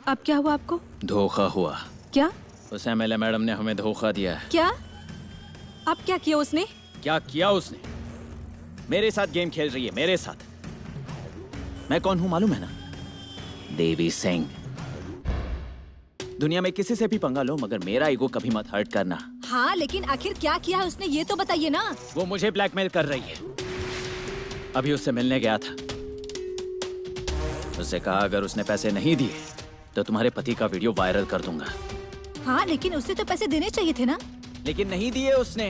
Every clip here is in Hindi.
अब क्या हुआ आपको? धोखा हुआ। क्या? उस एमएलए मैडम ने हमें धोखा दिया है। क्या? अब क्या किया उसने? क्या किया उसने? मेरे साथ गेम खेल रही है, मेरे साथ। मैं कौन हूं मालूम है ना? देवी सिंह। दुनिया में किसी से भी पंगा लो, मगर मेरा ईगो कभी मत हर्ट करना। हाँ, लेकिन आखिर क्या किया उसने, ये तो बताइए ना। वो मुझे ब्लैकमेल कर रही है। अभी उससे मिलने गया था। उससे कहा अगर उसने पैसे नहीं दिए तो तुम्हारे पति का वीडियो वायरल कर दूंगा। हाँ, लेकिन उसे तो पैसे देने चाहिए थे ना। लेकिन नहीं दिए उसने।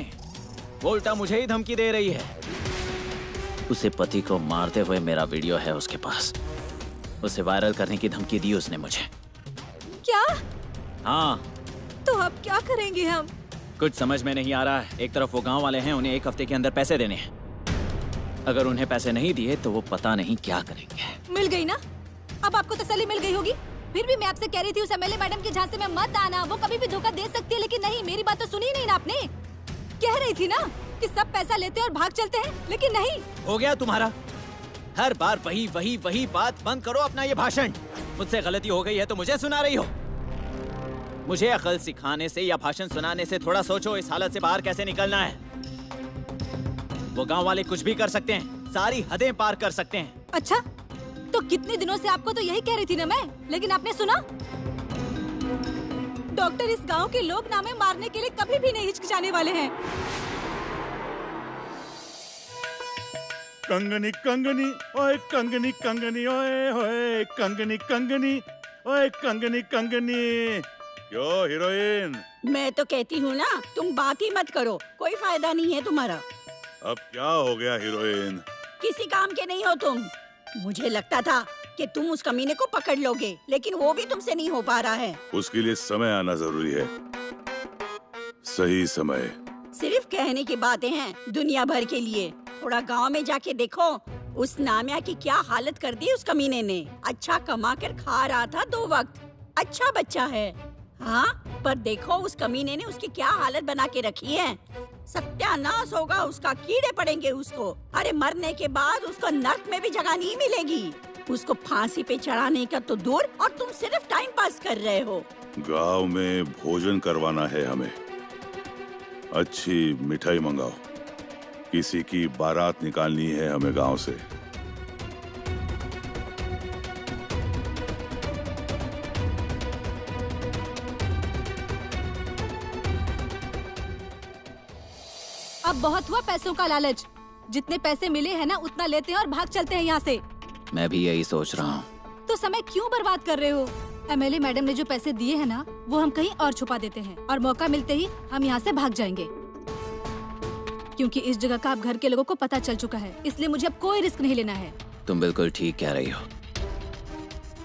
वो उल्टा मुझे ही धमकी दे रही है। उसे पति को मारते हुए मेरा वीडियो है उसके पास। उसे वायरल करने की धमकी दी उसने मुझे। क्या? हाँ। तो अब क्या करेंगे हम? कुछ समझ में नहीं आ रहा है। एक तरफ वो गांव वाले हैं, उन्हें 1 हफ्ते के अंदर पैसे देने हैं। अगर उन्हें पैसे नहीं दिए तो वो पता नहीं क्या करेंगे। मिल गई ना? अब आपको तसल्ली मिल गई होगी। फिर भी मैं आपसे कह रही थी उस एमएलए मैडम के झांसे में मत आना। वो कभी भी धोखा दे सकती है, लेकिन नहीं, मेरी बात तो सुनी नहीं ना आपने। कह रही थी ना कि सब पैसा लेते और भाग चलते हैं, लेकिन नहीं। हो गया तुम्हारा। हर बार वही बात। बंद करो अपना ये भाषण। मुझसे गलती हो गई है तो मुझे सुना रही हो। मुझे अकल सिखाने से या भाषण सुनाने से थोड़ा सोचो इस हालत से बाहर कैसे निकलना है। वो गांव वाले कुछ भी कर सकते हैं, सारी हदें पार कर सकते हैं। अच्छा, तो कितने दिनों से आपको तो यही कह रही थी ना मैं, लेकिन आपने सुना? डॉक्टर, इस गांव के लोग ना हमें मारने के लिए कभी भी नहीं हिचकिचाने वाले हैं। कंगनी कंगनी ओए कंगनी कंगनी ओए होए कंगनी कंगनी ओए कंगनी कंगनी। क्यों हीरोइन? मैं तो कहती हूँ ना, तुम बात ही मत करो, कोई फायदा नहीं है तुम्हारा। अब क्या हो गया हीरोइन? किसी काम के नहीं हो तुम। मुझे लगता था कि तुम उस कमीने को पकड़ लोगे, लेकिन वो भी तुमसे नहीं हो पा रहा है। उसके लिए समय आना जरूरी है, सही समय। सिर्फ कहने की बातें हैं दुनिया भर के लिए। थोड़ा गांव में जाके देखो, उस नामिया की क्या हालत कर दी उस कमीने ने। अच्छा कमा कर खा रहा था 2 वक्त, अच्छा बच्चा है। हाँ, पर देखो उस कमीने ने उसकी क्या हालत बना के रखी है। सत्यानाश होगा उसका, कीड़े पड़ेंगे उसको। अरे मरने के बाद उसको नर्क में भी जगह नहीं मिलेगी। उसको फांसी पे चढ़ाने का तो दूर, और तुम सिर्फ टाइम पास कर रहे हो। गांव में भोजन करवाना है हमें। अच्छी मिठाई मंगाओ, किसी की बारात निकालनी है हमें गांव से। अब बहुत हुआ पैसों का लालच। जितने पैसे मिले हैं ना, उतना लेते हैं और भाग चलते हैं यहाँ से। मैं भी यही सोच रहा हूँ। तो समय क्यों बर्बाद कर रहे हो? एमएलए मैडम ने जो पैसे दिए हैं ना, वो हम कहीं और छुपा देते हैं, और मौका मिलते ही हम यहाँ से भाग जाएंगे। क्योंकि इस जगह का अब घर के लोगों को पता चल चुका है, इसलिए मुझे अब कोई रिस्क नहीं लेना है। तुम बिल्कुल ठीक कह रही हो।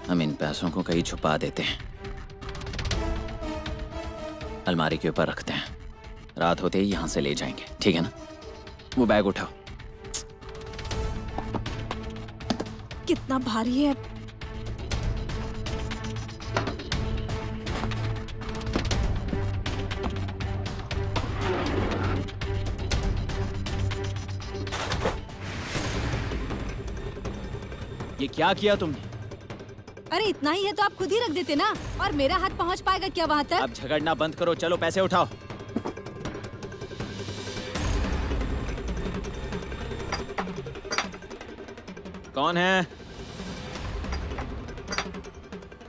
हम इन पैसों को कहीं छुपा देते हैं, अलमारी के ऊपर रखते हैं। रात होते ही यहाँ से ले जाएंगे, ठीक है ना? वो बैग उठाओ। कितना भारी है। ये क्या किया तुमने? अरे इतना ही है तो आप खुद ही रख देते ना, और मेरा हाथ पहुंच पाएगा क्या वहाँ तक? अब झगड़ना बंद करो, चलो पैसे उठाओ। कौन है?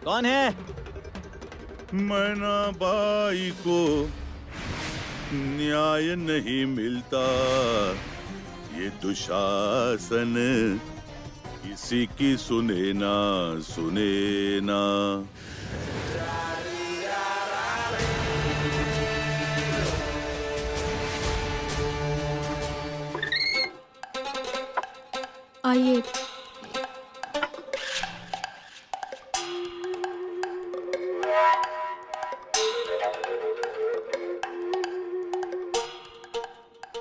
कौन है? मैना बाई को न्याय नहीं मिलता, ये दुशासन किसी की सुने ना सुने ना। आइए।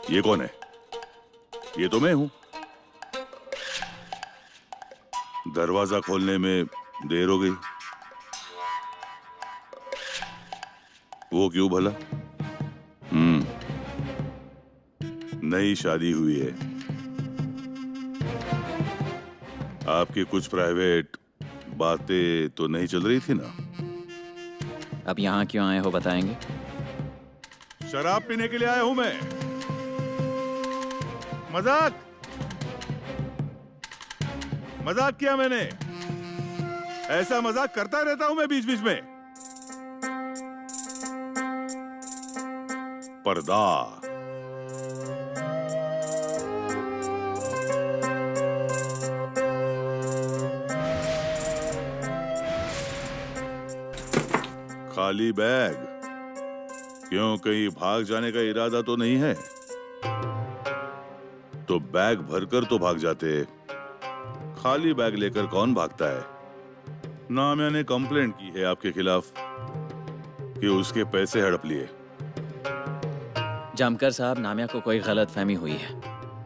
ये कौन है? ये तो मैं हूं। दरवाजा खोलने में देर हो गई। वो क्यों भला? नई शादी हुई है। आपकी कुछ प्राइवेट बातें तो नहीं चल रही थी ना? अब यहाँ क्यों आए हो बताएंगे? शराब पीने के लिए आया हूं मैं। मजाक किया मैंने। ऐसा मजाक करता रहता हूं मैं बीच बीच में। पर्दा। खाली बैग। क्यों, कहीं भाग जाने का इरादा तो नहीं है? तो बैग भरकर तो भाग जाते। खाली बैग लेकर कौन भागता है? नामिया ने कंप्लेंट की है आपके खिलाफ कि उसके पैसे हड़प लिए। जामकर साहब, नामिया को कोई गलत फहमी हुई है।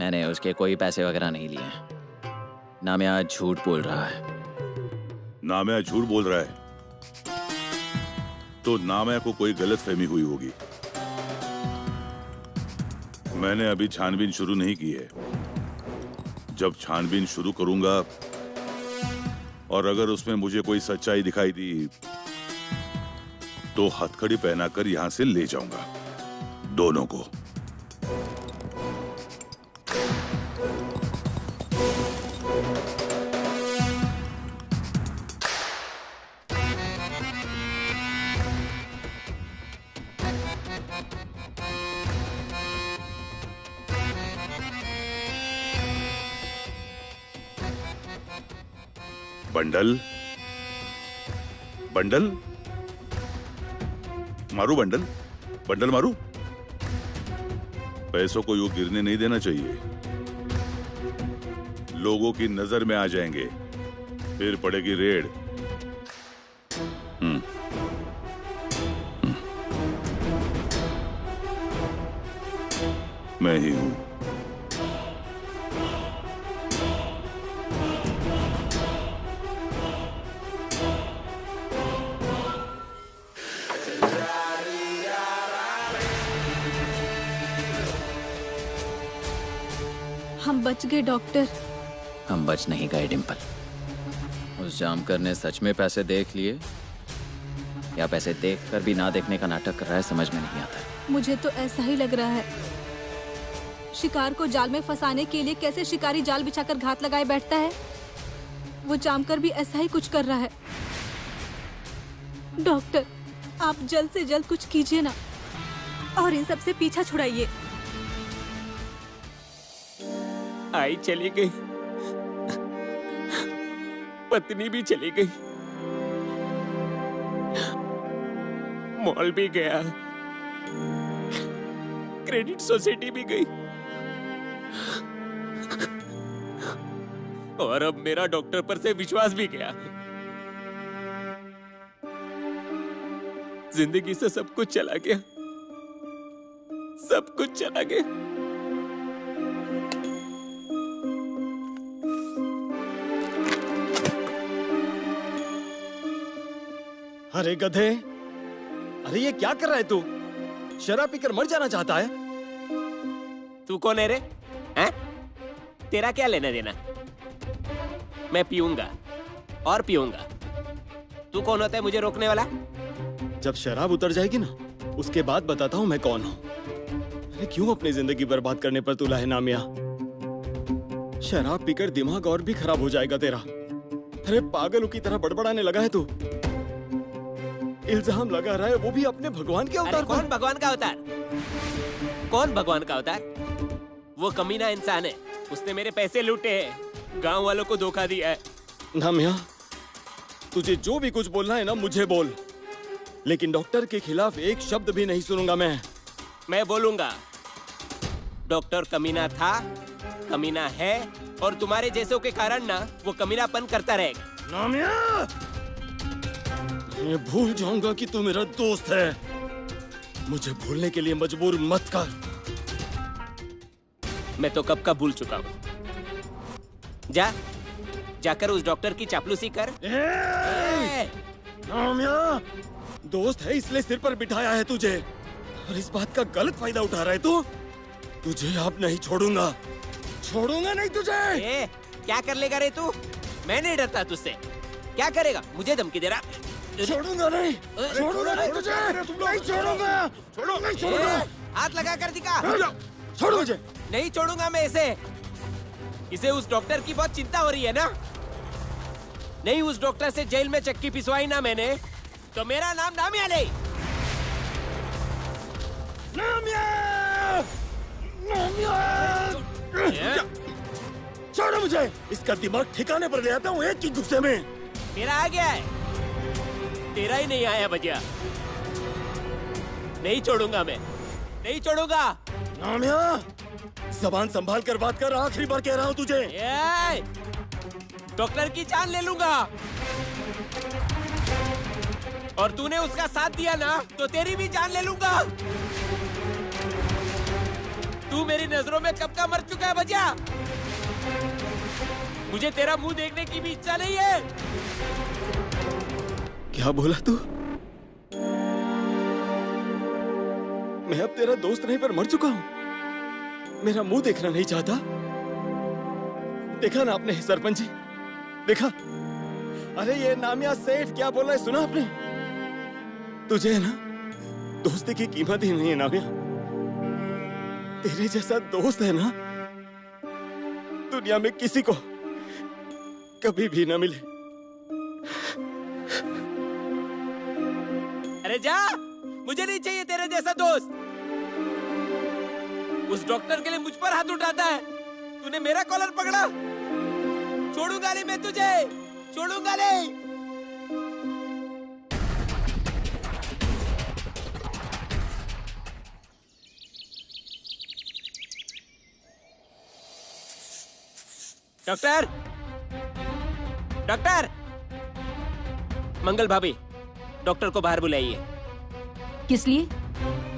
मैंने उसके कोई पैसे वगैरह नहीं लिए हैं। नामिया झूठ बोल रहा है। नामिया झूठ बोल रहा है तो नामिया को कोई गलत फहमी हुई होगी। मैंने अभी छानबीन शुरू नहीं की है। जब छानबीन शुरू करूंगा और अगर उसमें मुझे कोई सच्चाई दिखाई दी तो हथकड़ी पहनाकर यहां से ले जाऊंगा दोनों को। बंडल बंडल मारू, बंडल बंडल मारू। पैसों को यूं गिरने नहीं देना चाहिए। लोगों की नजर में आ जाएंगे, फिर पड़ेगी रेड। मैं ही हूं। हम बच गए डॉक्टर। हम बच नहीं गए डिम्पल। उस जामकर ने सच में पैसे देख लिए या पैसे देखकर भी ना देखने का नाटक कर रहा है, समझ में नहीं आता। मुझे तो ऐसा ही लग रहा है। शिकार को जाल में फंसाने के लिए कैसे शिकारी जाल बिछाकर घात लगाए बैठता है, वो जामकर भी ऐसा ही कुछ कर रहा है। डॉक्टर, आप जल्द से जल्द कुछ कीजिए ना और इन सब से पीछा छुड़ाइए। आई चली गई, पत्नी भी चली गई, मॉल भी गया, क्रेडिट सोसाइटी भी गई और अब मेरा डॉक्टर पर से विश्वास भी गया। जिंदगी से सब कुछ चला गया, सब कुछ चला गया। अरे गधे, अरे ये क्या कर रहा है तू? शराब पीकर मर जाना चाहता है? तू कौन है रे? हैं? तेरा क्या लेना देना? मैं पीऊंगा और पीऊंगा। तू कौन होता है मुझे रोकने वाला? जब शराब उतर जाएगी ना, उसके बाद बताता हूँ मैं कौन हूँ। अरे क्यों अपनी जिंदगी बर्बाद करने पर तुला है नामिया? शराब पीकर दिमाग और भी खराब हो जाएगा तेरा। अरे पागलों की तरह बड़बड़ाने लगा है तू। इल्जाम लगा रहा है, वो भी अपने भगवान के अवतार पर। कौन भगवान का अवतार? कौन भगवान का अवतार? वो कमीना इंसान है, उसने मेरे पैसे लूटे हैं, गांव वालों को धोखा दिया है। नामिया, तुझे जो भी कुछ बोलना है ना मुझे बोल, लेकिन डॉक्टर के खिलाफ एक शब्द भी नहीं सुनूंगा मैं बोलूंगा। डॉक्टर कमीना था, कमीना है और तुम्हारे जैसों के कारण ना वो कमीनापन करता रहेगा। नामिया, मैं भूल जाऊंगा कि तू मेरा दोस्त है। मुझे भूलने के लिए मजबूर मत कर। मैं तो कब का भूल चुका हूँ। जाकर उस डॉक्टर की चापलूसी कर। नामिया, दोस्त है इसलिए सिर पर बिठाया है तुझे, और इस बात का गलत फायदा उठा रहा है तू। तुझे अब नहीं छोड़ूंगा, छोड़ूंगा नहीं तुझे। क्या कर लेगा रे तू? मैं नहीं डरता तुझसे। क्या करेगा? मुझे धमकी दे रहा? छोड़ूंगा नहीं, छोड़ूंगा नहीं तुझे, नहीं छोड़ूंगा, नहीं छोड़ूंगा। हाथ लगा कर दिखा। छोड़ मुझे। नहीं छोड़ूंगा मैं इसे। इसे उस डॉक्टर की बहुत चिंता हो रही है ना? नहीं, उस डॉक्टर से जेल में चक्की पिसवाई ना मैंने, तो मेरा नाम नामिया नहीं। नामिया! नामिया! छोड़ो मुझे। इसका दिमाग ठिकाने पर ले आता हूँ एक ही गुस्से में। मेरा आ गया है, तेरा ही नहीं आया बजिया। नहीं छोड़ूंगा मैं, नहीं छोड़ूंगा। नामिया, जबान संभाल कर बात कर, आखिरी बार कह रहा हूँ तुझे। डॉक्टर की जान ले लूंगा। और तूने उसका साथ दिया ना, तो तेरी भी जान ले लूंगा। तू मेरी नजरों में कब का मर चुका है बजिया। मुझे तेरा मुंह देखने की भी इच्छा नहीं है। क्या बोला तू? मैं अब तेरा दोस्त नहीं पर मर चुका हूं। मेरा मुंह देखना नहीं चाहता? देखा ना आपने सरपंच जी, देखा? अरे ये नामिया सेठ क्या बोल रहा है, सुना आपने? तुझे है ना दोस्ती की कीमत ही नहीं है नामिया। तेरे जैसा दोस्त है ना दुनिया में किसी को कभी भी ना मिले। अरे जा, मुझे नहीं चाहिए तेरे जैसा दोस्त। उस डॉक्टर के लिए मुझ पर हाथ उठाता है। तूने मेरा कॉलर पकड़ा। छोड़ूंगा नहीं मैं तुझे, छोड़ूंगा नहीं। डॉक्टर, डॉक्टर, मंगल भाभी, डॉक्टर को बाहर बुलाइए। किस लिए?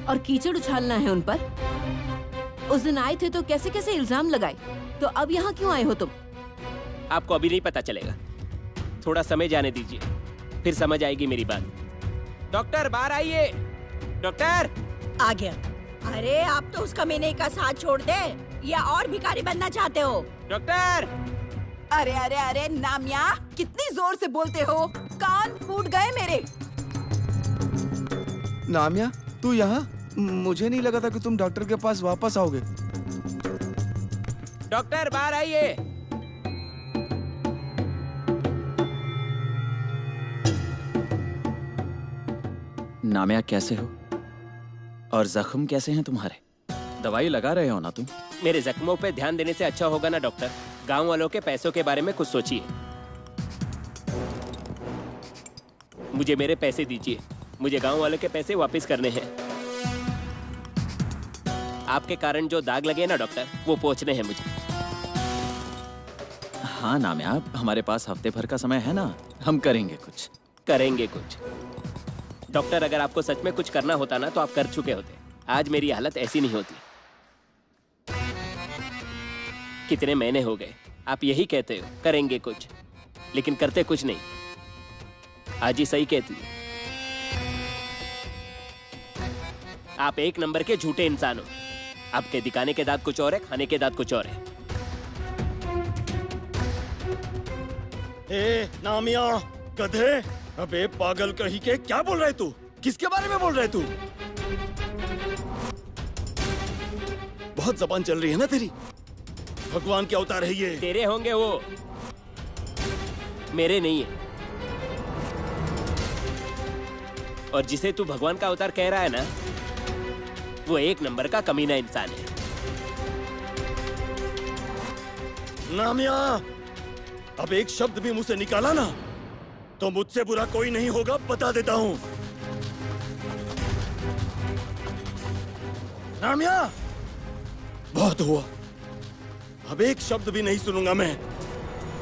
और कीचड़ उछालना है उन पर? उस दिन आए थे तो कैसे कैसे इल्जाम लगाए, तो अब यहाँ क्यों आए हो तुम? आपको अभी नहीं पता चलेगा, थोड़ा समय जाने दीजिए, फिर समझ आएगी मेरी बात। डॉक्टर बाहर आइए। डॉक्टर आ गया। अरे आप तो उसका महीने का साथ छोड़ दे, या और भिखारी बनना चाहते हो? डॉक्टर, अरे अरे अरे नामिया, कितनी जोर से बोलते हो, कान फूट गए मेरे। नामिया, तू यहाँ? मुझे नहीं लगा था कि तुम डॉक्टर के पास वापस आओगे। डॉक्टर बाहर आइए। नामिया कैसे हो? और जख्म कैसे हैं तुम्हारे? दवाई लगा रहे हो ना तुम? मेरे जख्मों पे ध्यान देने से अच्छा होगा ना डॉक्टर। गांव वालों के पैसों के बारे में कुछ सोचिए। मुझे मेरे पैसे दीजिए, मुझे गांव वालों के पैसे वापस करने हैं। आपके कारण जो दाग लगे ना डॉक्टर, वो पोंछने हैं मुझे। हाँ नामिया, हमारे पास हफ्ते भर का समय है ना, हम करेंगे कुछ। करेंगे कुछ? डॉक्टर, अगर आपको सच में कुछ करना होता ना तो आप कर चुके होते। आज मेरी हालत ऐसी नहीं होती। कितने महीने हो गए आप यही कहते हो करेंगे कुछ, लेकिन करते कुछ नहीं। आज ही सही कहती है। आप एक नंबर के झूठे इंसान हो। आपके दिखाने के दांत कुछ और है, खाने के दांत कुछ और है। ए नामिया गधे, अबे पागल कहीं के, क्या बोल रहा है तू? किसके बारे में बोल रहा है तू? बहुत जबान चल रही है ना तेरी। भगवान के अवतार है ये। तेरे होंगे वो, मेरे नहीं है। और जिसे तू भगवान का अवतार कह रहा है ना, वो एक नंबर का कमीना इंसान है। नामिया, अब एक शब्द भी मुझसे निकाला ना तो मुझसे बुरा कोई नहीं होगा, बता देता हूं। नामिया, बहुत हुआ, अब एक शब्द भी नहीं सुनूंगा मैं।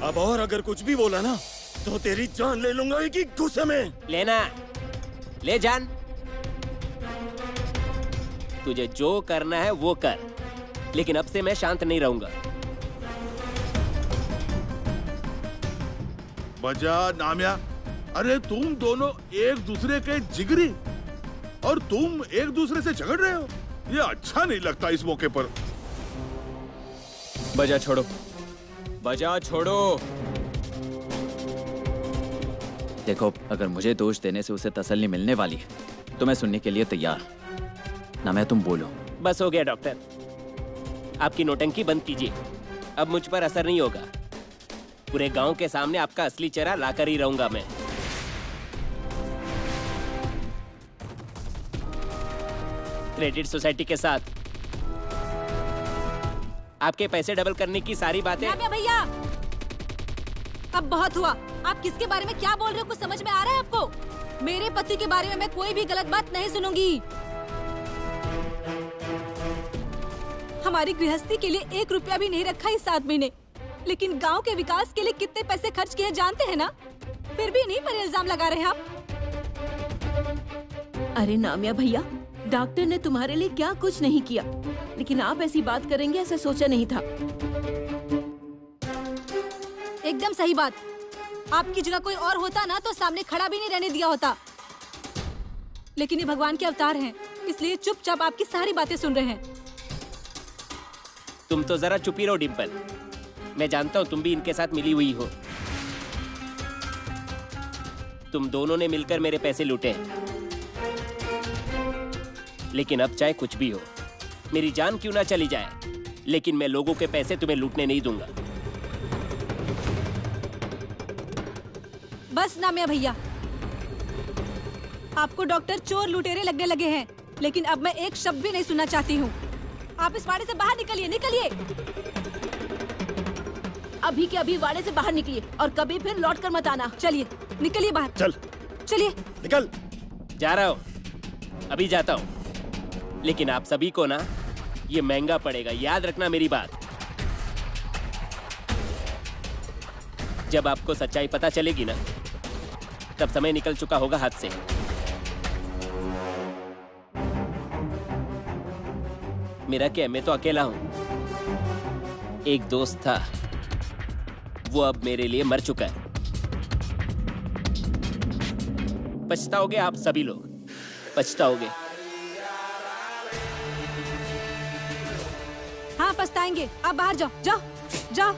अब और अगर कुछ भी बोला ना तो तेरी जान ले लूंगा एक ही गुस्से में। लेना, ले जान। तुझे जो करना है वो कर, लेकिन अब से मैं शांत नहीं रहूंगा। बजा नामिया, अरे तुम दोनों एक दूसरे के जिगरी और तुम एक दूसरे से झगड़ रहे हो, ये अच्छा नहीं लगता इस मौके पर। बजा छोड़ो, बजा छोड़ो। देखो, अगर मुझे दोष देने से उसे तसल्ली मिलने वाली है तो मैं सुनने के लिए तैयार हूँ। ना मैं तुम बोलो। बस हो गया डॉक्टर, आपकी नौटंकी बंद कीजिए। अब मुझ पर असर नहीं होगा। पूरे गांव के सामने आपका असली चेहरा लाकर ही रहूंगा मैं। क्रेडिट सोसाइटी के साथ आपके पैसे डबल करने की सारी बातें। नामिया भैया, अब बहुत हुआ। आप किसके बारे में क्या बोल रहे हो, कुछ समझ में आ रहा है आपको? मेरे पति के बारे में मैं कोई भी गलत बात नहीं सुनूंगी। हमारी गृहस्थी के लिए 1 रुपया भी नहीं रखा इस आदमी ने, लेकिन गांव के विकास के लिए कितने पैसे खर्च किए जानते हैं ना? फिर भी इन्हीं पर इल्जाम लगा रहे हैं आप। अरे नामिया भैया, डॉक्टर ने तुम्हारे लिए क्या कुछ नहीं किया, लेकिन आप ऐसी बात करेंगे ऐसा सोचा नहीं था। एकदम सही बात। आपकी जगह कोई और होता ना तो सामने खड़ा भी नहीं रहने दिया होता, लेकिन ये भगवान के अवतार हैं, इसलिए चुपचाप आपकी सारी बातें सुन रहे हैं। तुम तो जरा चुप ही रहो डिम्पल। मैं जानता हूँ तुम भी इनके साथ मिली हुई हो। तुम दोनों ने मिलकर मेरे पैसे लूटे हैं, लेकिन अब चाहे कुछ भी हो, मेरी जान क्यों ना चली जाए, लेकिन मैं लोगों के पैसे तुम्हें लूटने नहीं दूंगा। बस नामिया भैया, आपको डॉक्टर चोर लुटेरे लगने लगे हैं, लेकिन अब मैं एक शब्द भी नहीं सुनना चाहती हूँ। आप इस वाड़े से बाहर निकलिए, निकलिए। अभी के अभी वाड़े से बाहर निकलिए और कभी फिर लौट कर मत आना। चलिए, निकलिए बाहर। चल, चलिए। निकल। जा रहा हूँ, अभी जाता हूँ, लेकिन आप सभी को ना ये महंगा पड़ेगा, याद रखना मेरी बात। जब आपको सच्चाई पता चलेगी ना, तब समय निकल चुका होगा हाथ से। मेरा क्या, मैं तो अकेला हूं। एक दोस्त था, वो अब मेरे लिए मर चुका है। पछताओगे आप सभी लोग, पछताओगे। हाँ, पछताएंगे। आप बाहर जाओ, जाओ, जाओ।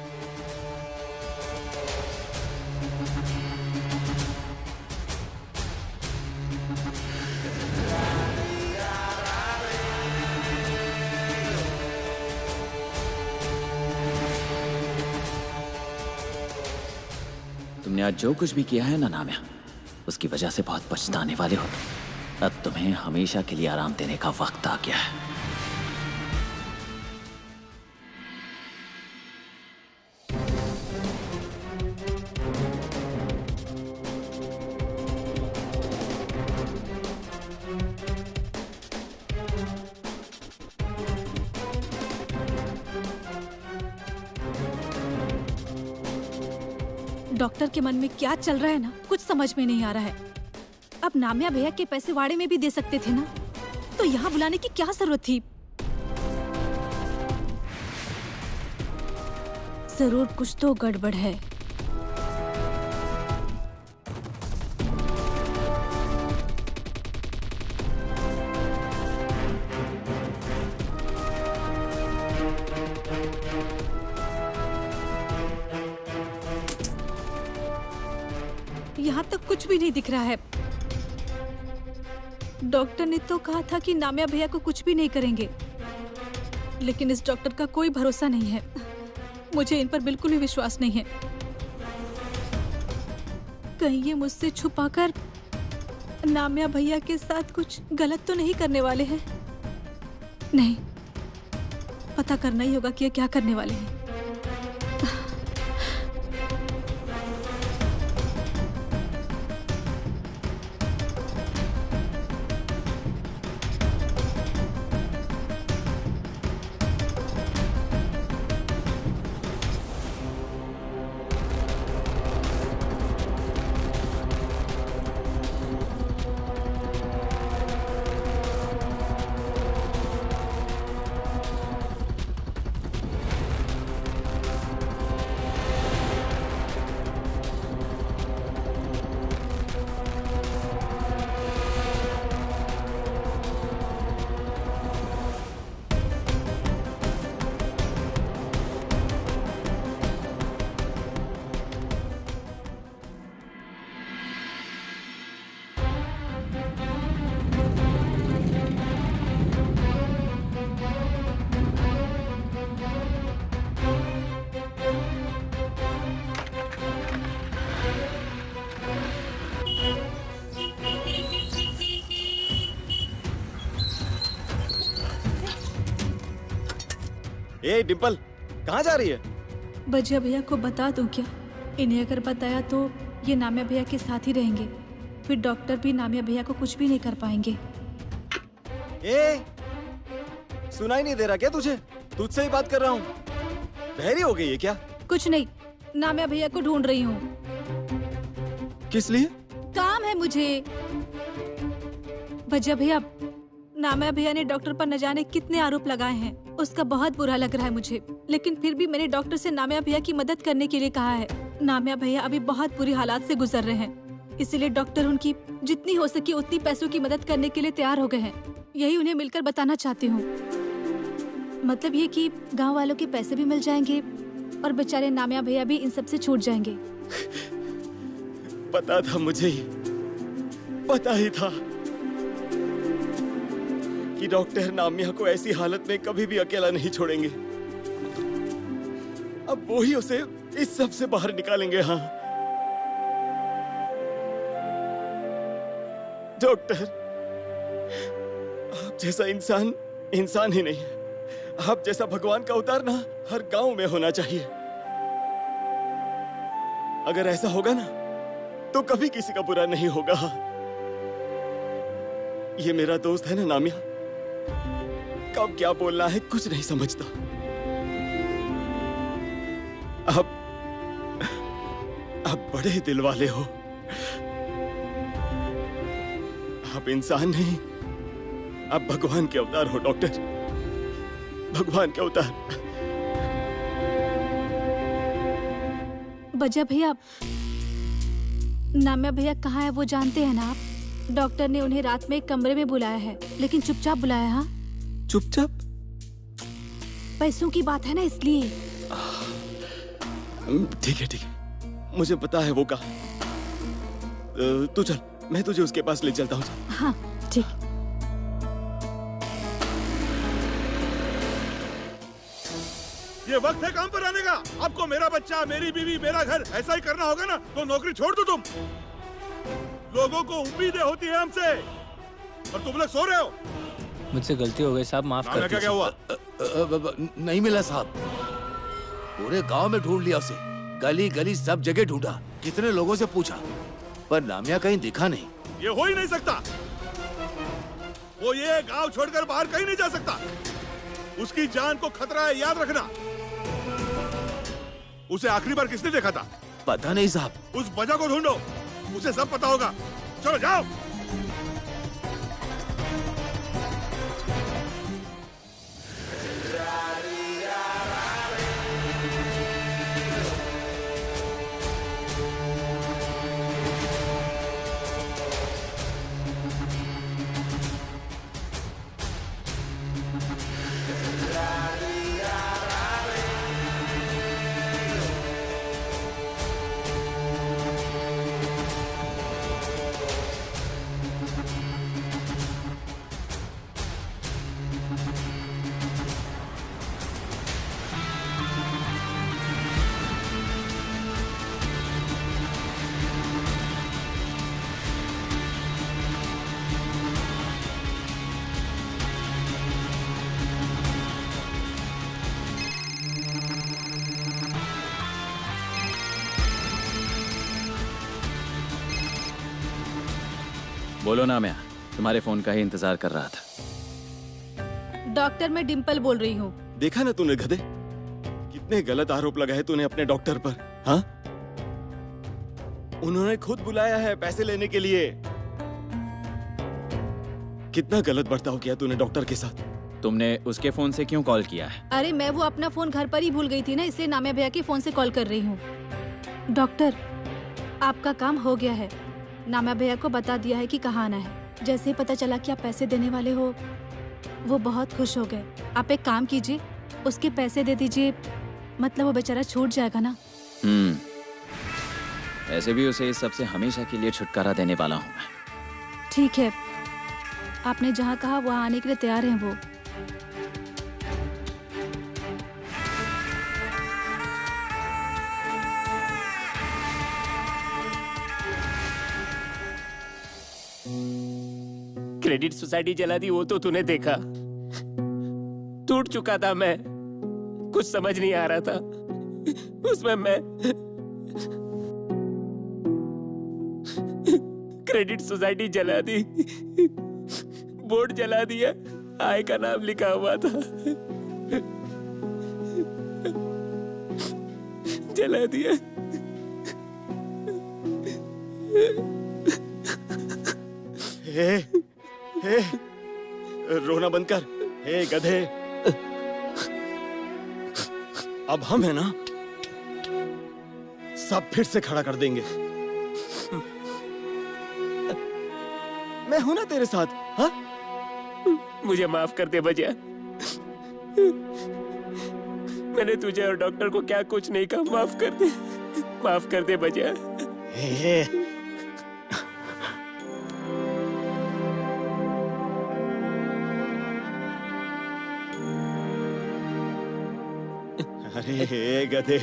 तुमने आज जो कुछ भी किया है ना नामिया, उसकी वजह से बहुत पछताने वाले हो। अब तुम्हें हमेशा के लिए आराम देने का वक्त आ गया है। डॉक्टर के मन में क्या चल रहा है ना, कुछ समझ में नहीं आ रहा है। अब नामिया भैया के पैसे वाड़े में भी दे सकते थे ना, तो यहाँ बुलाने की क्या जरूरत थी? जरूर कुछ तो गड़बड़ है। यहाँ तक कुछ भी नहीं दिख रहा है। डॉक्टर ने तो कहा था कि नामिया भैया को कुछ भी नहीं करेंगे, लेकिन इस डॉक्टर का कोई भरोसा नहीं है। मुझे इन पर बिल्कुल भी विश्वास नहीं है। कहीं ये मुझसे छुपाकर नामिया भैया के साथ कुछ गलत तो नहीं करने वाले हैं? नहीं, पता करना ही होगा कि ये क्या करने वाले हैं। ए डिम्पल, कहाँ जा रही है? बजिया भैया को बता दूं क्या? इन्हें अगर बताया तो ये नामिया भैया के साथ ही रहेंगे, फिर डॉक्टर भी नामिया भैया को कुछ भी नहीं कर पाएंगे। ए, सुनाई नहीं दे रहा क्या तुझे? तुझसे ही बात कर रहा हूँ। बहरी हो गई है क्या? कुछ नहीं, नामिया भैया को ढूंढ रही हूँ। किस लिए? काम है मुझे। बजिया भैया, नामिया भैया ने डॉक्टर पर न जाने कितने आरोप लगाए हैं। उसका बहुत बुरा लग रहा है मुझे, लेकिन फिर भी मैंने डॉक्टर से नामिया भैया की मदद करने के लिए कहा है। नामिया भैया अभी बहुत बुरी हालात से गुजर रहे हैं, इसीलिए डॉक्टर उनकी जितनी हो सके उतनी पैसों की मदद करने के लिए तैयार हो गए हैं। यही उन्हें मिलकर बताना चाहती हूँ। मतलब ये कि गांव वालों के पैसे भी मिल जाएंगे और बेचारे नामिया भैया भी इन सब से छूट जाएंगे। पता था मुझे ही, पता ही था कि डॉक्टर नामिया को ऐसी हालत में कभी भी अकेला नहीं छोड़ेंगे। अब वो ही उसे इस सब से बाहर निकालेंगे। हाँ डॉक्टर, आप जैसा इंसान इंसान ही नहीं है। आप जैसा भगवान का अवतार ना हर गांव में होना चाहिए। अगर ऐसा होगा ना तो कभी किसी का बुरा नहीं होगा। ये मेरा दोस्त है ना नामिया, कब क्या बोलना है कुछ नहीं समझता। आप बड़े दिल वाले हो। आप इंसान नहीं, आप भगवान के अवतार हो डॉक्टर, भगवान के अवतार। बजिया भैया, नामिया भैया कहाँ है वो जानते हैं ना आप? डॉक्टर ने उन्हें रात में एक कमरे में बुलाया है, लेकिन चुपचाप बुलाया। हाँ चुपचाप? पैसों की बात है ना, इसलिए। ठीक है ठीक है, मुझे पता है वो कहाँ। तू चल, मैं तुझे उसके पास ले चलता हूँ। हाँ ठीक। ये वक्त है काम पर आने का। आपको मेरा बच्चा, मेरी बीवी, मेरा घर ऐसा ही करना होगा ना तो नौकरी छोड़ दो तुम। लोगों को उम्मीदें होती है हमसे और तुम लोग सो रहे हो। मुझसे गलती हो गई साहब, माफ कर दीजिए। क्या हुआ? नहीं मिला साहब, पूरे गांव में ढूंढ लिया उसे, गली गली सब जगह ढूंढा, कितने लोगों से पूछा, पर नामिया कहीं दिखा नहीं। ये हो ही नहीं सकता। वो ये गांव छोड़कर बाहर कहीं नहीं जा सकता। उसकी जान को खतरा है, याद रखना। उसे आखिरी बार किसने देखा था? पता नहीं साहब। उस वजह को ढूंढो, उसे सब पता होगा। चलो जाओ। बोलो नामिया, तुम्हारे फोन का ही इंतजार कर रहा था। डॉक्टर, मैं डिम्पल बोल रही हूँ। देखा ना तूने गधे, कितने गलत आरोप लगाए तूने अपने डॉक्टर पर। हाँ, उन्होंने खुद बुलाया है पैसे लेने के लिए। कितना गलत बर्ताव किया तूने डॉक्टर के साथ। तुमने उसके फोन से क्यों कॉल किया है? अरे मैं वो अपना फोन घर पर ही भूल गई थी ना, इसलिए नामिया भैया के फोन से कॉल कर रही हूँ। डॉक्टर, आपका काम हो गया है। नामिया भैया को बता दिया है कि कहाँ आना है। जैसे ही पता चला कि आप पैसे देने वाले हो, वो बहुत खुश हो गए। आप एक काम कीजिए, उसके पैसे दे दीजिए, मतलब वो बेचारा छूट जाएगा ना। ऐसे भी उसे इस सब से हमेशा के लिए छुटकारा देने वाला हूँ मैं। ठीक है, आपने जहाँ कहा वहाँ आने के लिए तैयार हैं वो। क्रेडिट सोसाइटी जला दी, वो तो तूने देखा। टूट चुका था मैं, कुछ समझ नहीं आ रहा था। उसमें मैं क्रेडिट सोसाइटी जला दी, बोर्ड जला दिया, आय का नाम लिखा हुआ था, जला दिया। हे, हे, रोना बंद कर। हे गधे, अब हम है ना, सब फिर से खड़ा कर देंगे। मैं हूं ना तेरे साथ। हाँ, मुझे माफ कर दे बजिया। मैंने तुझे और डॉक्टर को क्या कुछ नहीं कहा। माफ कर दे, माफ कर दे बजिया। हे, अरे हे गधे,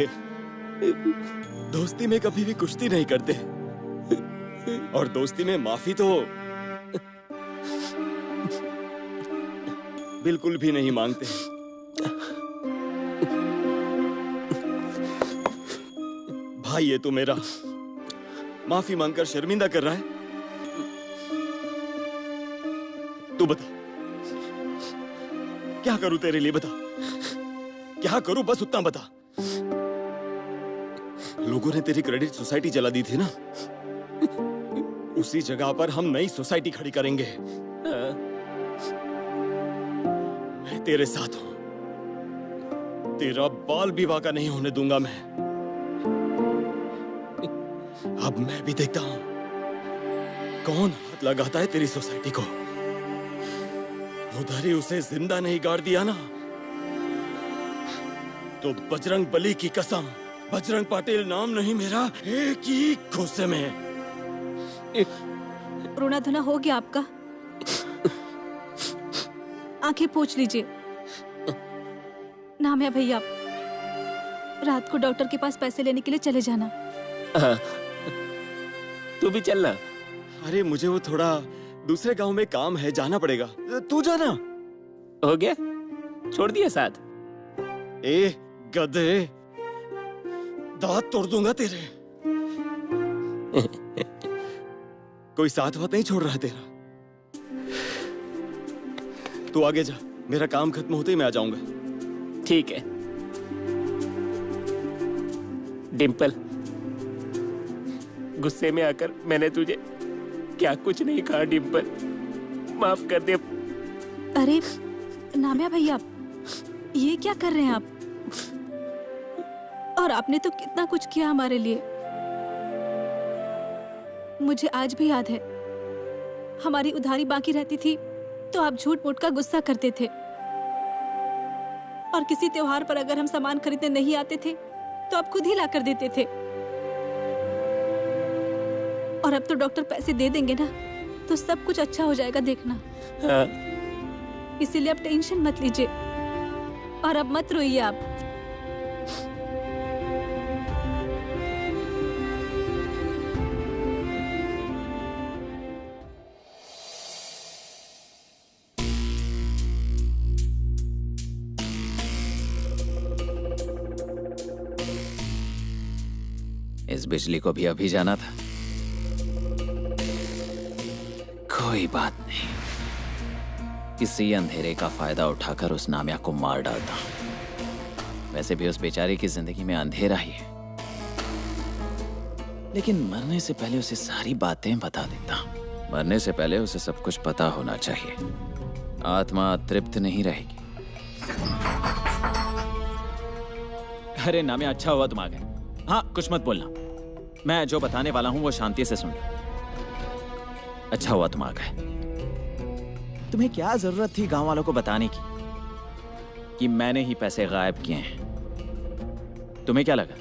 दोस्ती में कभी भी कुश्ती नहीं करते, और दोस्ती में माफी तो बिल्कुल भी नहीं मांगते। भाई ये तू मेरा माफी मांगकर शर्मिंदा कर रहा है? तू बता, क्या करूं तेरे लिए? बता, क्या करूं? बस उतना बता। लोगों ने तेरी क्रेडिट सोसाइटी जला दी थी ना, उसी जगह पर हम नई सोसाइटी खड़ी करेंगे। मैं तेरे साथ हूं, तेरा बाल भी बाका नहीं होने दूंगा मैं। अब मैं भी देखता हूं कौन हाथ लगाता है तेरी सोसाइटी को। उधर ही उसे जिंदा नहीं गाड़ दिया ना, तो बजरंग बली की कसम, बजरंग पाटिल नाम नहीं मेरा, एक ही घुस्से में। रोना धोना हो गया आपका? आंखें पोंछ लीजिए। नाम है भैया, रात को डॉक्टर के पास पैसे लेने के लिए चले जाना। तू भी चलना। अरे मुझे वो थोड़ा दूसरे गांव में काम है, जाना पड़ेगा। तू जाना। हो गया, छोड़ दिया साथ। ए गधे, दांत तोड़ दूंगा तेरे। कोई साथ वाथ नहीं छोड़ रहा तेरा। तू आगे जा, मेरा काम खत्म होते ही मैं आ जाऊंगा। ठीक है। डिम्पल, गुस्से में आकर मैंने तुझे क्या कुछ नहीं कहा। डिम्पल, माफ कर दे। अरे नामिया भैया, ये क्या कर रहे हैं आप? और आपने तो कितना कुछ किया हमारे लिए। मुझे आज भी याद है, हमारी उधारी बाकी रहती थी तो आप झूठ मूठ का गुस्सा करते थे, और किसी त्योहार पर अगर हम सामान खरीदने नहीं आते थे तो आप खुद ही ला कर देते थे। और अब तो डॉक्टर पैसे दे देंगे ना, तो सब कुछ अच्छा हो जाएगा, देखना। हाँ। इसीलिए आप टेंशन मत लीजिए, और अब मत रोइए आप। इस बिजली को भी अभी जाना था। कोई बात नहीं, किसी अंधेरे का फायदा उठाकर उस नामिया को मार डालता हूं। वैसे भी उस बेचारे की जिंदगी में अंधेरा ही है, लेकिन मरने से पहले उसे सारी बातें बता देता हूं। मरने से पहले उसे सब कुछ पता होना चाहिए, आत्मा तृप्त नहीं रहेगी। अरे नामिया, अच्छा हुआ तुम आ गए। हाँ, कुछ मत बोलना, मैं जो बताने वाला हूं वो शांति से सुन। अच्छा हुआ तुम आ गए। तुम्हें क्या जरूरत थी गांव वालों को बताने की कि मैंने ही पैसे गायब किए हैं? तुम्हें क्या लगा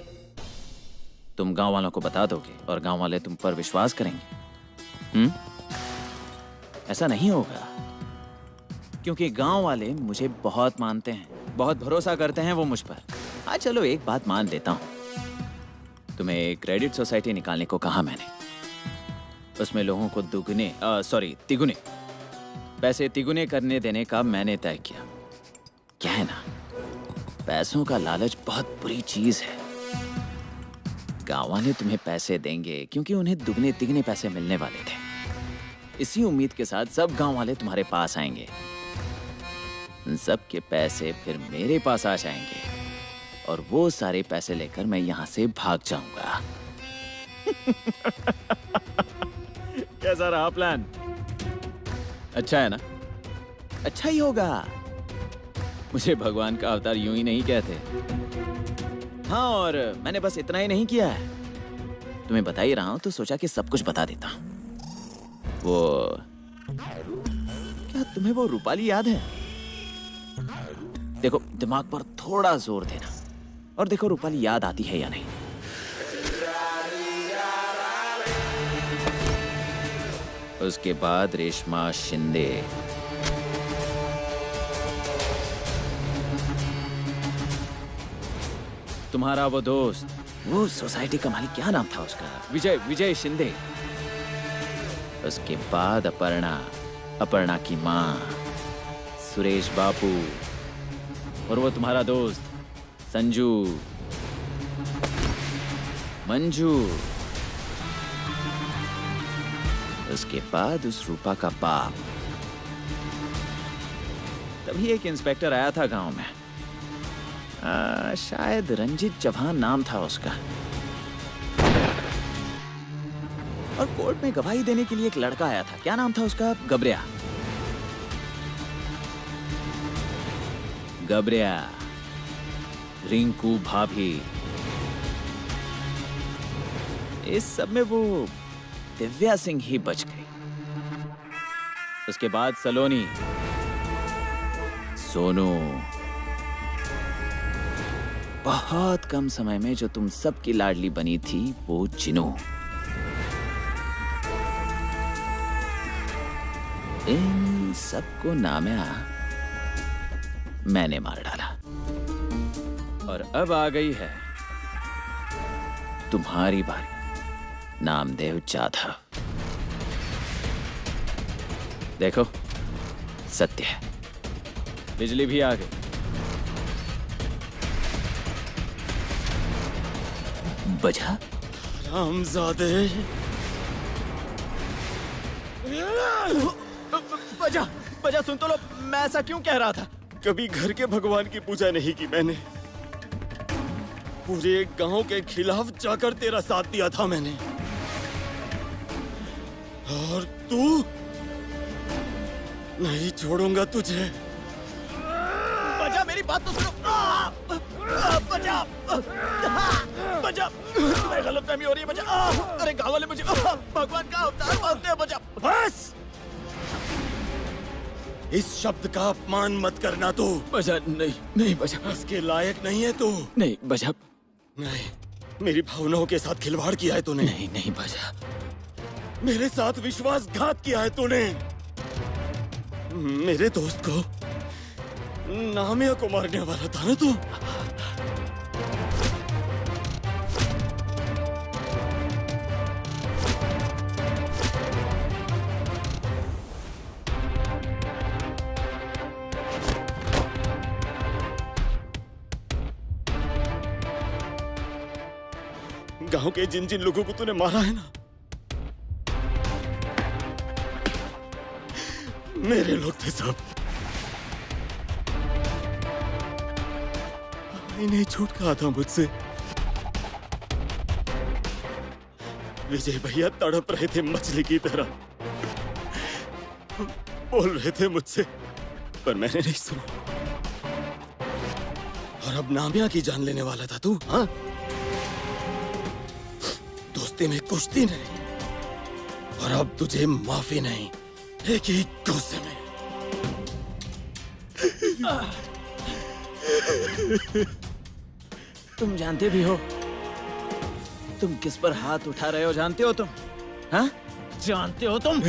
तुम गांव वालों को बता दोगे और गांव वाले तुम पर विश्वास करेंगे? ऐसा नहीं होगा, क्योंकि गांव वाले मुझे बहुत मानते हैं, बहुत भरोसा करते हैं वो मुझ पर। हाँ चलो, एक बात मान लेता हूं, तुम्हें एक क्रेडिट सोसाइटी निकालने को कहा मैंने। उसमें लोगों को तिगुने पैसे तिगुने करने देने का मैंने तय किया। क्या है ना, पैसों का लालच बहुत बुरी चीज है। गांव वाले तुम्हें पैसे देंगे क्योंकि उन्हें दुगने तिगने पैसे मिलने वाले थे। इसी उम्मीद के साथ सब गांव वाले तुम्हारे पास आएंगे। सबके पैसे फिर मेरे पास आ जाएंगे और वो सारे पैसे लेकर मैं यहाँ से भाग जाऊंगा। कैसा रहा प्लान? अच्छा है ना? अच्छा ही होगा। मुझे भगवान का अवतार यूं ही नहीं कहते। हाँ, और मैंने बस इतना ही नहीं किया है, तुम्हें बता ही रहा हूं तो सोचा कि सब कुछ बता देता हूं। वो क्या तुम्हें वो रूपाली याद है? देखो, दिमाग पर थोड़ा जोर देना और देखो रूपाली याद आती है या नहीं। उसके बाद रेशमा शिंदे, तुम्हारा वो दोस्त, वो सोसाइटी का मालिक, क्या नाम था उसका? विजय शिंदे। उसके बाद अपर्णा की माँ, सुरेश बापू, और वो तुम्हारा दोस्त संजू, मंजू। उसके बाद उस रूपा का बाप। तभी एक इंस्पेक्टर आया था गांव में, शायद रंजीत चौहान नाम था उसका, और कोर्ट में गवाही देने के लिए एक लड़का आया था, क्या नाम था उसका? गबरिया, रिंकू भाभी। इस सब में वो दिव्या सिंह ही बच गई। उसके बाद सलोनी, सोनू। बहुत कम समय में जो तुम सबकी लाडली बनी थी, वो चिनू। इन सबको नाम्या मैंने मार डाला और अब आ गई है तुम्हारी बारी, नामदेव जाधव। देखो, सत्य है, बिजली भी आ गई। बजा रामजादे। बजा सुन तो लो, मैं ऐसा क्यों कह रहा था? कभी घर के भगवान की पूजा नहीं की मैंने। पूरे गांव के खिलाफ जाकर तेरा साथ दिया था मैंने, और तू? नहीं छोड़ूंगा तुझे। बजा, मेरी बात तो सुनो। बजा, तुम्हें गलतफहमी हो रही है। बजा, अरे गाँव वाले मुझे भगवान का अवतार मानते हैं। बजा, बस इस शब्द का अपमान मत करना तू। बजा, नहीं बजा, इसके लायक नहीं है तू। नहीं बजा, नहीं, मेरी भावनाओं के साथ खिलवाड़ किया है तूने। नहीं बजा, मेरे साथ विश्वासघात किया है तूने। मेरे दोस्त को, नामिया को मारने वाला था ना तू। गांव के जिन जिन लोगों को तूने मारा है ना, मेरे लोग थे सब। इन्हें झूठ कहा था मुझसे। विजय भैया तड़प रहे थे मछली की तरह, बोल रहे थे मुझसे, पर मैंने नहीं सुना। और अब नामिया की जान लेने वाला था तू, हाँ? दोस्ती में कुश्ती नहीं, और अब तुझे माफी नहीं, एक ही गुस्से में। तुम जानते भी हो तुम किस पर हाथ उठा रहे हो? जानते हो तुम? हाँ, जानते हो तुम?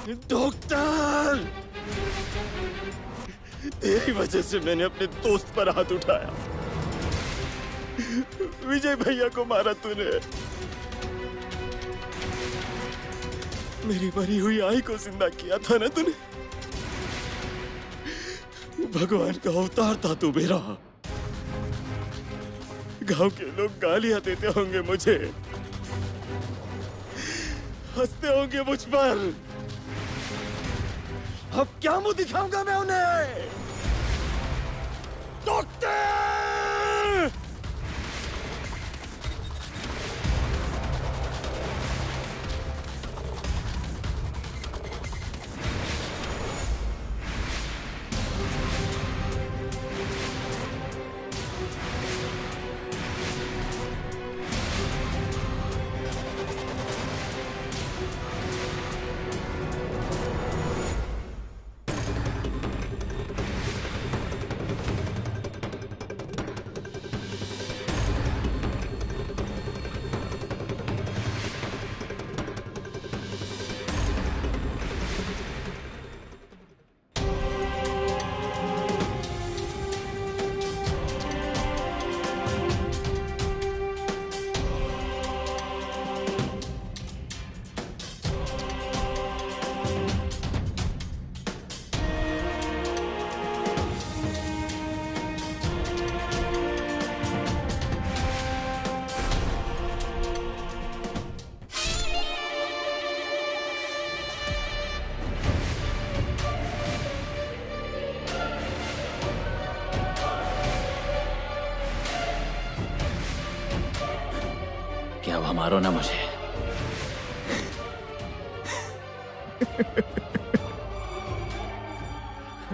डॉक्टर, तेरी वजह से मैंने अपने दोस्त पर हाथ उठाया। विजय भैया को मारा तूने। मेरी मरी हुई आई को जिंदा किया था ना तूने। भगवान का अवतार था तू मेरा। गांव के लोग गालियां देते होंगे मुझे, हंसते होंगे मुझ पर। अब क्या मुंह दिखाऊंगा मैं उन्हें? डॉक्टर! क्या हुआ? मारो ना मुझे।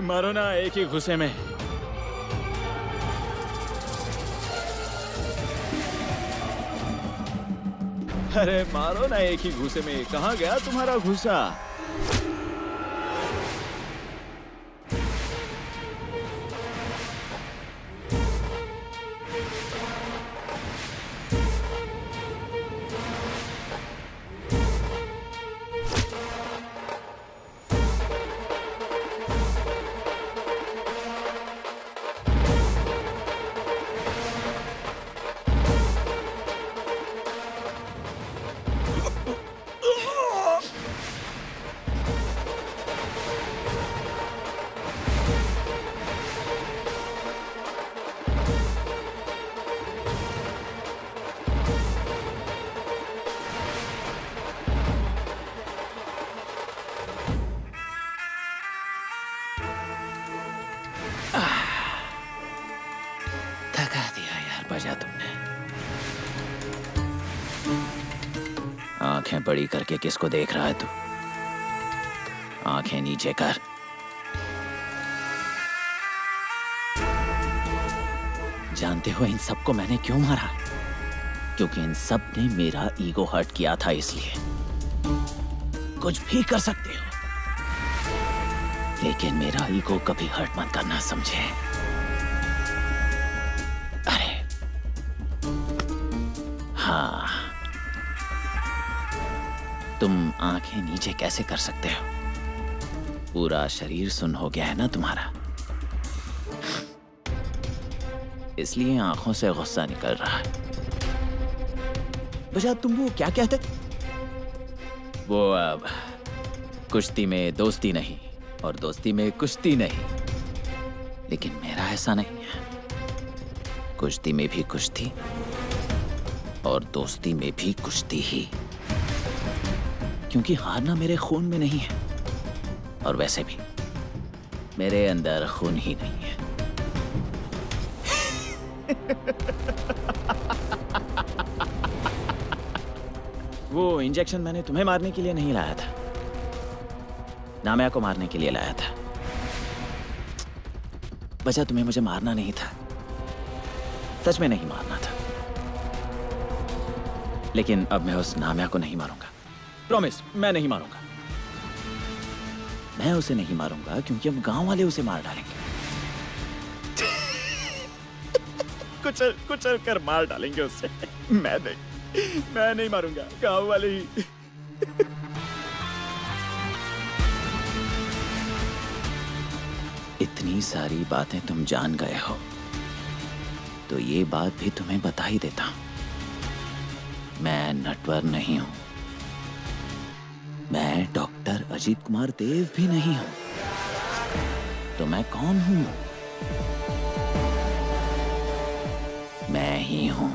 मारो ना एक ही घुसे में। अरे मारो ना एक ही घुसे में। कहाँ गया तुम्हारा घुसा? थका दिया यार बजा तुमने। आंखें बड़ी करके किसको देख रहा है तू? आंखें नीचे कर। जानते हो इन सबको मैंने क्यों मारा? क्योंकि इन सब ने मेरा ईगो हर्ट किया था, इसलिए। कुछ भी कर सकते हो, लेकिन मेरा ईगो कभी हर्ट मत करना, समझे? अरे हाँ, तुम आंखें नीचे कैसे कर सकते हो? पूरा शरीर सुन्न हो गया है ना तुम्हारा, इसलिए आंखों से गुस्सा निकल रहा है। बजा तुम वो क्या कहते? वो अब कुश्ती में दोस्ती नहीं और दोस्ती में कुश्ती नहीं, लेकिन मेरा ऐसा नहीं है। कुश्ती में भी कुश्ती और दोस्ती में भी कुश्ती ही, क्योंकि हारना मेरे खून में नहीं है, और वैसे भी मेरे अंदर खून ही नहीं है। वो इंजेक्शन मैंने तुम्हें मारने के लिए नहीं लाया था, नामिया को मारने के लिए लाया था। बचा तुम्हें मुझे मारना नहीं था, सच में नहीं मारना था, लेकिन अब मैं उस नामिया को नहीं मारूंगा। प्रॉमिस, मैं नहीं मारूंगा। मैं उसे नहीं मारूंगा क्योंकि अब गांव वाले उसे मार डालेंगे। कुचल कुचल कर मार डालेंगे उसे। मैं नहीं मारूंगा, गांव वाले ही। इतनी सारी बातें तुम जान गए हो तो ये बात भी तुम्हें बता ही देता हूं। मैं नटवर नहीं हूं, मैं डॉक्टर अजीत कुमार देव भी नहीं हूं। तो मैं कौन हूं? मैं ही हूं